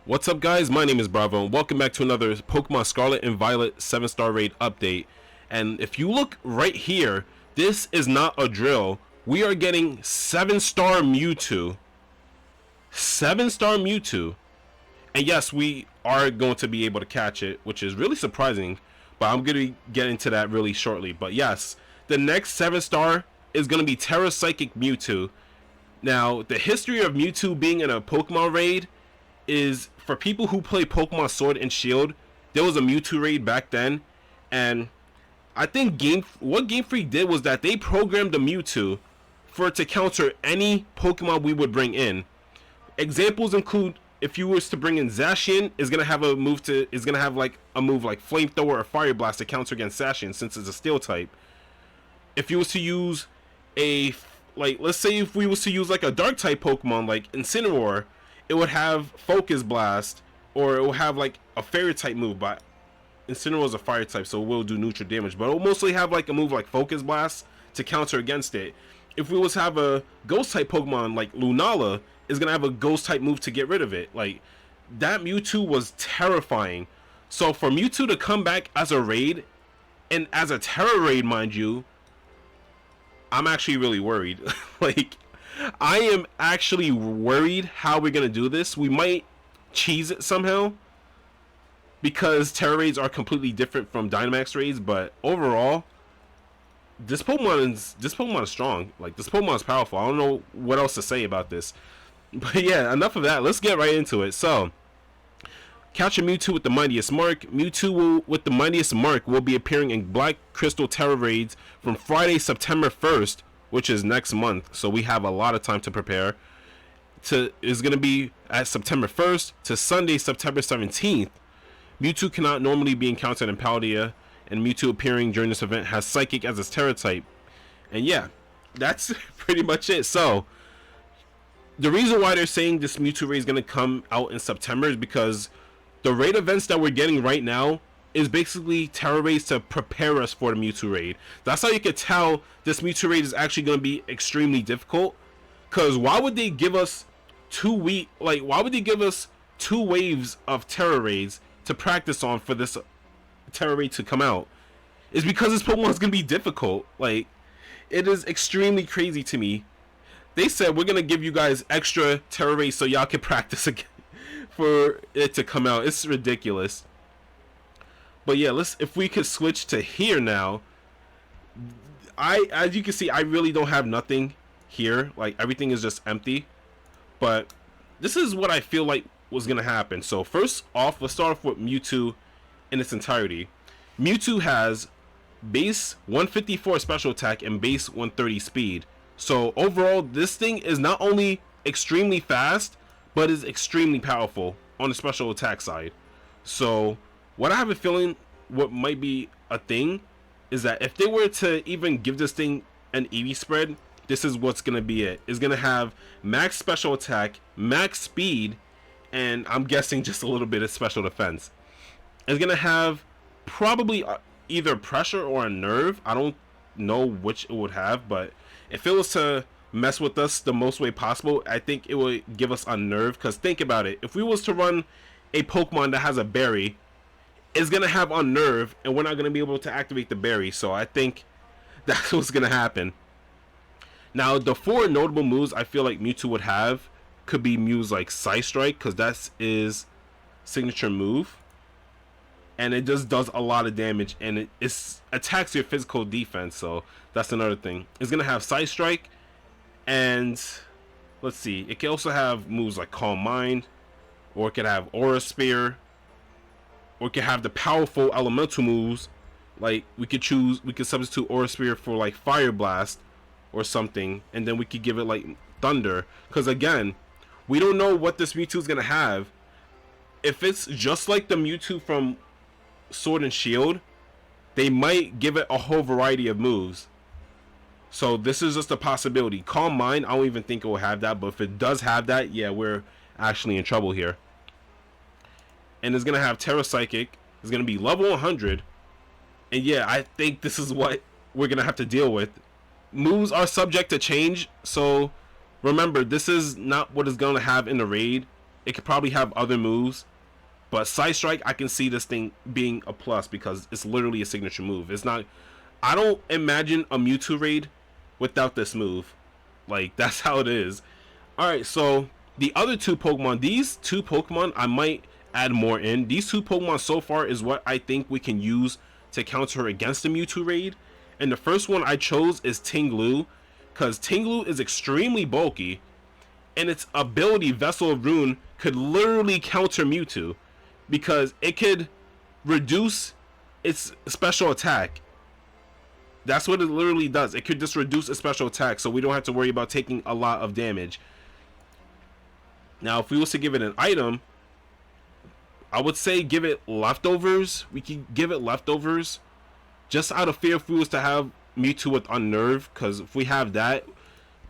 What's up guys, my name is Bravo and welcome back to another Pokemon Scarlet and Violet 7-star raid update. And if you look right here, this is not a drill. We are getting 7-star Mewtwo. 7-star Mewtwo. And yes, we are going to be able to catch it, which is really surprising. But I'm going to get into that really shortly. But yes, the next 7-star is going to be Tera Psychic Mewtwo. Now, the history of Mewtwo being in a Pokemon raid is for people who play Pokemon Sword and Shield. There was a Mewtwo raid back then, and I think what Game Freak did was that they programmed the Mewtwo for it to counter any Pokemon we would bring in. Examples include if you was to bring in Zacian, is gonna have a move like Flamethrower or Fire Blast to counter against Zacian since it's a Steel type. If you was to use let's say if we was to use like a Dark type Pokemon like Incineroar, it would have Focus Blast, or it will have like a Fairy type move, but Incineroar is a Fire type, so it will do neutral damage, but it will mostly have like a move like Focus Blast to counter against it. If we was to have a Ghost type Pokemon like Lunala, is gonna have a Ghost type move to get rid of it. Like, that Mewtwo was terrifying. So for Mewtwo to come back as a raid, and as a Tera raid, mind you, I'm actually really worried. Like, I am actually worried how we're gonna do this. We might cheese it somehow, because Tera raids are completely different from Dynamax raids. But overall, this Pokemon is strong. Like, this Pokemon is powerful. I don't know what else to say about this. But yeah, enough of that. Let's get right into it. So, catch a Mewtwo with the Mightiest Mark. Mewtwo with the Mightiest Mark will be appearing in Black Crystal Tera raids from Friday, September 1st, which is next month. So we have a lot of time to prepare. Is going to be at September 1st to Sunday, September 17th. Mewtwo cannot normally be encountered in Paldea, and Mewtwo appearing during this event has Psychic as its Tera type. And yeah, that's pretty much it. So, the reason why they're saying this Mewtwo raid is going to come out in September is because the raid events that we're getting right now is basically Tera raids to prepare us for the Mewtwo raid. That's how you can tell this Mewtwo raid is actually going to be extremely difficult. Because why would they give us 2 waves of Tera raids to practice on for this Tera raid to come out? It's because this Pokemon is going to be difficult. Like, it is extremely crazy to me. They said we're going to give you guys extra Tera raids so y'all can practice again for it to come out. It's ridiculous. But yeah, if we could switch to here now. As you can see, I really don't have nothing here. Like, everything is just empty. But this is what I feel like was gonna happen. So first off, let's start off with Mewtwo in its entirety. Mewtwo has base 154 special attack and base 130 speed. So overall, this thing is not only extremely fast, but is extremely powerful on the special attack side. So what I have a feeling what might be a thing is that if they were to even give this thing an EV spread, this is what's going to be it. It's going to have max special attack, max speed, and I'm guessing just a little bit of special defense. It's going to have probably either pressure or a nerve. I don't know which it would have, but if it was to mess with us the most way possible, I think it would give us a nerve. Because think about it, if we was to run a Pokemon that has a berry, it's gonna have Unnerve, and we're not gonna be able to activate the berry. So I think that's what's gonna happen. Now, the 4 notable moves I feel like Mewtwo would have could be moves like Side Strike, because that's his signature move, and it just does a lot of damage, and it attacks your physical defense. So that's another thing. It's gonna have Side Strike, and let's see, it can also have moves like Calm Mind, or it could have Aura Sphere, or it could have the powerful elemental moves. Like, we could substitute Aura Sphere for like Fire Blast or something, and then we could give it like Thunder. Because again, we don't know what this Mewtwo is gonna have. If it's just like the Mewtwo from Sword and Shield, they might give it a whole variety of moves. So this is just a possibility. Calm Mind, I don't even think it will have that, but if it does have that, yeah, we're actually in trouble here. And it's going to have Tera Psychic. It's going to be level 100. And yeah, I think this is what we're going to have to deal with. Moves are subject to change. So remember, this is not what it's going to have in the raid. It could probably have other moves, but Side Strike, I can see this thing being a plus because it's literally a signature move. It's not. I don't imagine a Mewtwo raid without this move. Like, that's how it is. Alright, so the other two Pokemon, these two Pokemon, I might add more in. These two Pokemon so far is what I think we can use to counter against the Mewtwo raid. And the first one I chose is Tingloo, because Tingloo is extremely bulky, and its ability, Vessel of Ruin, could literally counter Mewtwo, because it could reduce its special attack. That's what it literally does. It could just reduce its special attack, so we don't have to worry about taking a lot of damage. Now, if we was to give it an item, I would say give it Leftovers. We could give it Leftovers, just out of fear if we was to have Mewtwo with Unnerve, because if we have that,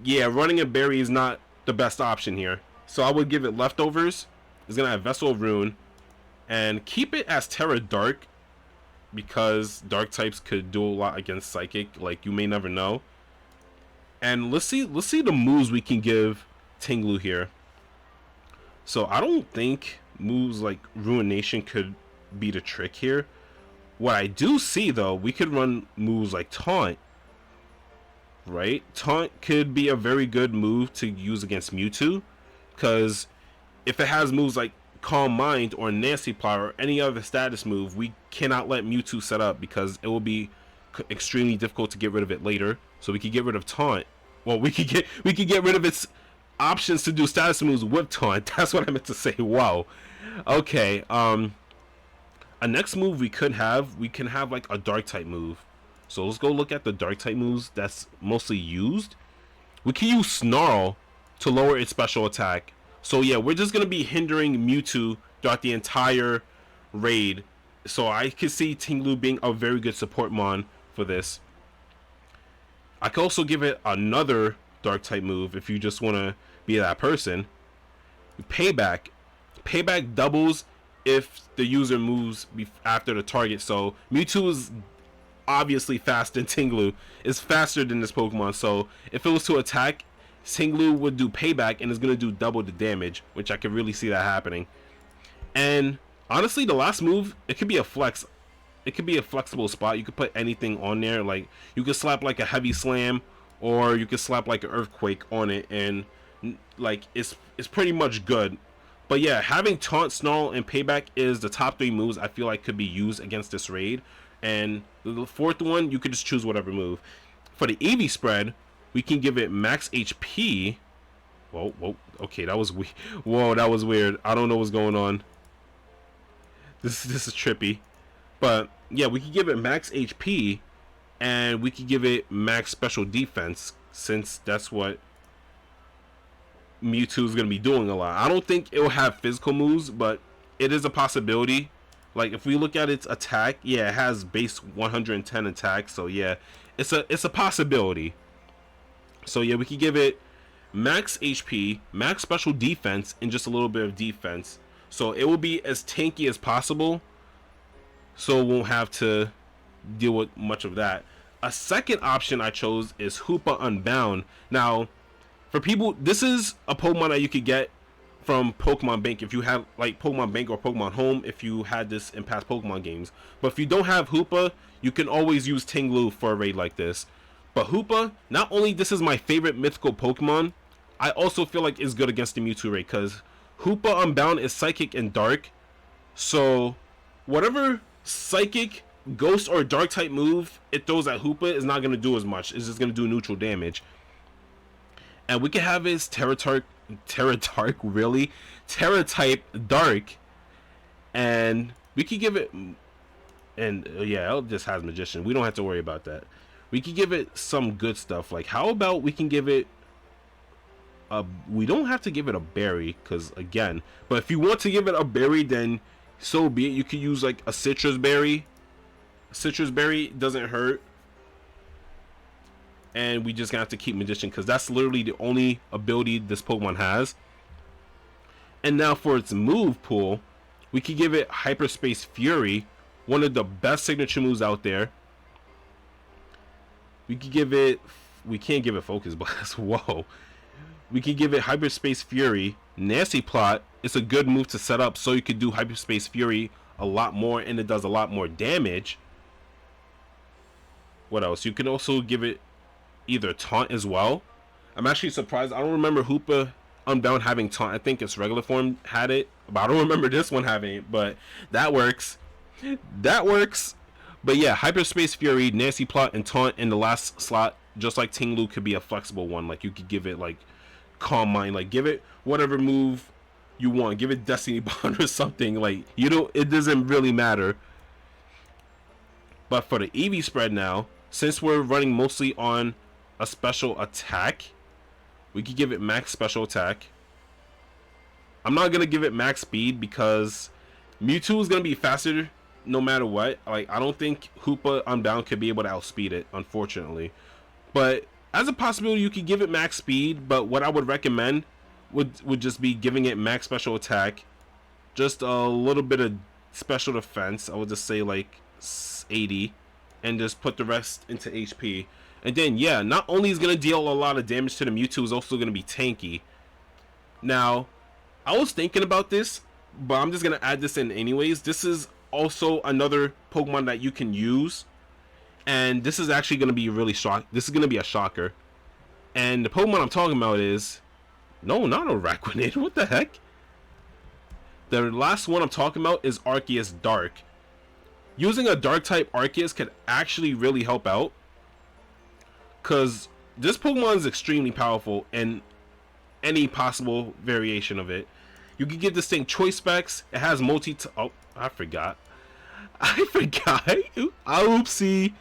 yeah, running a berry is not the best option here. So I would give it Leftovers. It's gonna have Vessel of Ruin, and keep it as Tera Dark, because Dark types could do a lot against Psychic. Like, you may never know. And let's see the moves we can give Tingloo here. So I don't think moves like Ruination could be the trick here. What I do see, though, we could run moves like Taunt, right? Taunt could be a very good move to use against Mewtwo, because if it has moves like Calm Mind or Nasty Plot or any other status move, we cannot let Mewtwo set up, because it will be extremely difficult to get rid of it later. So we could get rid of Taunt. Well, we could get rid of its options to do status moves with Taunt. That's what I meant to say. Wow. Okay. A next move we can have like a Dark type move. So let's go look at the Dark type moves that's mostly used. We can use Snarl to lower its special attack. So yeah, we're just gonna be hindering Mewtwo throughout the entire raid. So I can see Tingloo being a very good support mon for this. I could also give it another Dark type move if you just want to be that person. Payback. Payback doubles if the user moves after the target. So Mewtwo is obviously faster than Tingloo. It's faster than this Pokemon. So if it was to attack, Tingloo would do payback and is going to do double the damage, which I could really see that happening. And honestly, the last move, it could be a flex. It could be a flexible spot. You could put anything on there. Like, you could slap like a Heavy Slam, or you could slap like an Earthquake on it, and like it's pretty much good. But yeah, having Taunt, Snarl, and Payback is the top 3 moves I feel like could be used against this raid. And the fourth one, you could just choose whatever move. For the EV spread, we can give it max HP. Whoa, okay, that was weird. Whoa, that was weird. I don't know what's going on. This is trippy. But yeah, we could give it max HP, and we could give it max special defense, since that's what Mewtwo is going to be doing a lot. I don't think it will have physical moves, but it is a possibility. Like, if we look at its attack, yeah, it has base 110 attack, so yeah, it's a possibility. So yeah, we could give it max HP, max special defense, and just a little bit of defense. So it will be as tanky as possible, so it won't have to deal with much of that. A second option I chose is Hoopa Unbound. Now, for people, this is a Pokemon that you could get from Pokemon Bank if you have like Pokemon Bank or Pokemon Home, if you had this in past Pokemon games. But if you don't have Hoopa, you can always use Tingloo for a raid like this. But Hoopa, not only this is my favorite mythical Pokemon, I also feel like it's good against the Mewtwo raid, because Hoopa Unbound is Psychic and Dark. So whatever Psychic, Ghost, or Dark type move it throws at Hoopa is not going to do as much. It's just going to do neutral damage. And we can have his Tera type Dark, and we could give it, and yeah, it just has Magician. We don't have to worry about that. We could give it some good stuff. Like, how about we can give it we don't have to give it a berry, because again, but if you want to give it a berry, then so be it. You could use like a citrus berry. Citrus berry doesn't hurt, and we just gonna have to keep Magician, because that's literally the only ability this Pokemon has. And now for its move pool, we could give it Hyperspace Fury, one of the best signature moves out there. We could give it, we can't give it Focus Blast. Whoa. We could give it Hyperspace Fury, Nasty Plot. it's a good move to set up so you could do Hyperspace Fury a lot more, and it does a lot more damage. What else? You can also give it either Taunt as well. I'm actually surprised. I don't remember Hoopa Unbound having Taunt. I think its regular form had it, but I don't remember this one having it. But that works. That works. But yeah, Hyperspace Fury, Nasty Plot, and Taunt in the last slot, just like Tingloo, could be a flexible one. Like you could give it like Calm Mind, like give it whatever move you want. Give it Destiny Bond or something. Like it doesn't really matter. But for the EV spread now, since we're running mostly on a special attack, we could give it max special attack. I'm not gonna give it max speed because Mewtwo is gonna be faster no matter what. Like I don't think Hoopa Unbound could be able to outspeed it, unfortunately. But as a possibility, you could give it max speed. But what I would recommend would just be giving it max special attack, just a little bit of special defense. I would just say like 80, and just put the rest into HP. And then yeah, not only is gonna deal a lot of damage to the Mewtwo, is also gonna be tanky. Now, I was thinking about this, but I'm just gonna add this in anyways. This is also another Pokemon that you can use, and this is actually gonna be really this is gonna be a shocker. And the Pokemon I'm talking about is not a Araquanid. What the heck? The last one I'm talking about is Arceus Dark. Using a Dark type Arceus could actually really help out, because this Pokemon is extremely powerful in any possible variation of it. You can give this thing choice specs. It has oh, I forgot. Oopsie.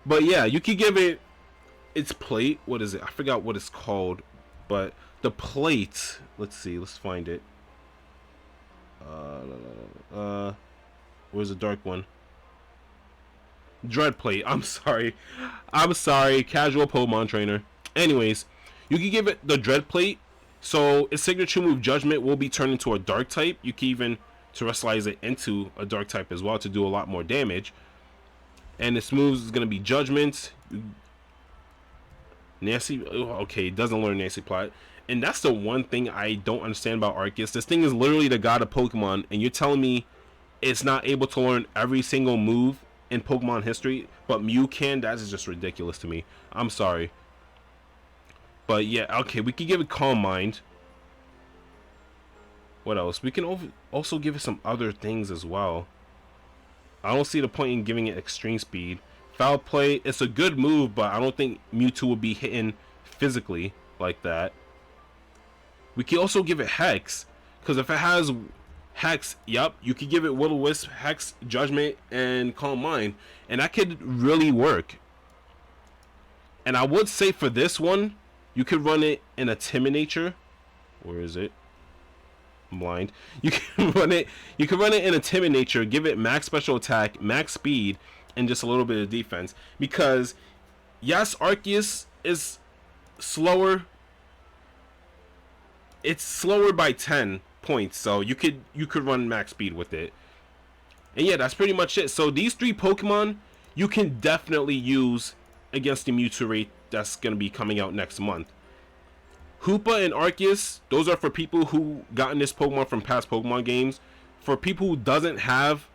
But yeah, you can give it its plate. What is it? I forgot what it's called. But the plate, let's see, let's find it. Where's the dark one? Dread plate. I'm sorry, casual Pokemon trainer. Anyways, you can give it the Dread plate, so its signature move Judgment will be turned into a dark type. You can even terrestrialize it into a dark type as well to do a lot more damage. And its moves is going to be Judgment, Nasty. Okay, it doesn't learn Nasty Plot. And that's the one thing I don't understand about Arceus. This thing is literally the god of Pokemon, and you're telling me it's not able to learn every single move in Pokemon history, but Mew can? That is just ridiculous to me. I'm sorry. But yeah, okay, we can give it Calm Mind. What else? We can also give it some other things as well. I don't see the point in giving it Extreme Speed. Foul Play, it's a good move, but I don't think Mewtwo will be hitting physically like that. We can also give it Hex, because if it has Hex, yep, you could give it Will-O-Wisp, Hex, Judgment, and Calm Mind, and that could really work. And I would say for this one, you could run it in a Intimidator. Where is it? I'm blind. You can run it in a Intimidator, give it max special attack, max speed, and just a little bit of defense. Because yes, Arceus is slower. It's slower by 10 points, so you could run max speed with it. And yeah, that's pretty much it. So these three Pokemon you can definitely use against the Mewtwo raid that's going to be coming out next month. Hoopa and Arceus, those are for people who gotten this Pokemon from past Pokemon games. For people who doesn't have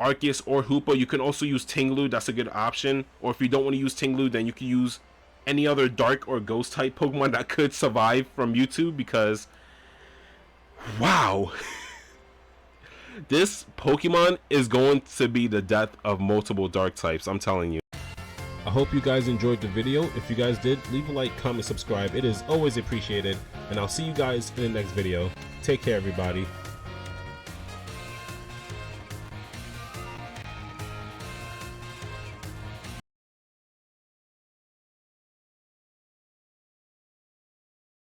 Arceus or Hoopa, you can also use Tingloo. That's a good option. Or if you don't want to use Tingloo, then you can use any other Dark or Ghost type Pokemon that could survive from Mewtwo, because wow, this Pokemon is going to be the death of multiple Dark types, I'm telling you. I hope you guys enjoyed the video. If you guys did, leave a like, comment, subscribe. It is always appreciated, and I'll see you guys in the next video. Take care, everybody.